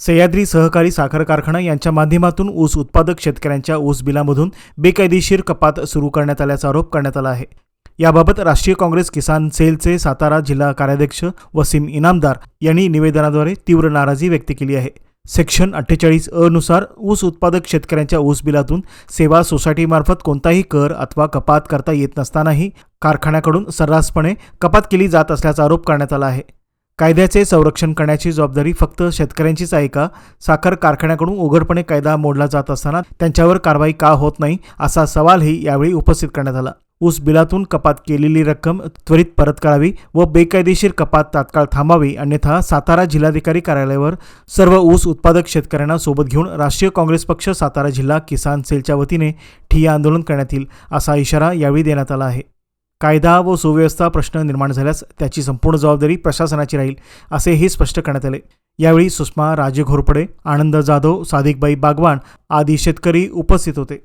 सह्याद्री सहकारी साखर कारखाना यांच्या माध्यमातून ऊस उत्पादक शेतकऱ्यांच्या ऊस बिलामधून बेकायदेशीर कपात सुरू करण्यात आल्याचा आरोप करण्यात आला आहे। याबाबत राष्ट्रीय काँग्रेस किसान सेलचे सातारा जिल्हा कार्याध्यक्ष वसीम इनामदार यांनी निवेदनाद्वारे तीव्र नाराजी व्यक्त केली आहे। सेक्शन 48A नुसार ऊस उत्पादक शेतकऱ्यांच्या ऊस बिलातून सेवा सोसायटीमार्फत कोणताही कर अथवा कपात करता येत नसतानाही कारखान्याकडून सर्रासपणे कपात केली जात असल्याचा आरोप करण्यात आला आहे। कायद्याचे संरक्षण करण्याची जबाबदारी फक्त शेतकऱ्यांचीच आहे का? साखर कारखान्याकडून उघडपणे कायदा मोडला जात असताना त्यांच्यावर कारवाई का होत नाही, असा सवालही यावेळी उपस्थित करण्यात आला। ऊस बिलातून कपात केलेली रक्कम त्वरित परत करावी व बेकायदेशीर कपात तात्काळ थांबावी, अन्यथा सातारा जिल्हाधिकारी कार्यालयावर सर्व ऊस उत्पादक शेतकऱ्यांना सोबत घेऊन राष्ट्रीय काँग्रेस पक्ष सातारा जिल्हा किसान सेलच्या वतीने ठिय्या आंदोलन करण्यात येईल, असा इशारा यावेळी देण्यात आला आहे। कायदा व सुव्यवस्था प्रश्न निर्माण झाल्यास त्याची संपूर्ण जबाबदारी प्रशासनाची राहील, असेही स्पष्ट करण्यात आले। यावेळी सुषमा राजे घोरपडे, आनंद जाधव, सादिकबाई बागवान आदी शेतकरी उपस्थित होते।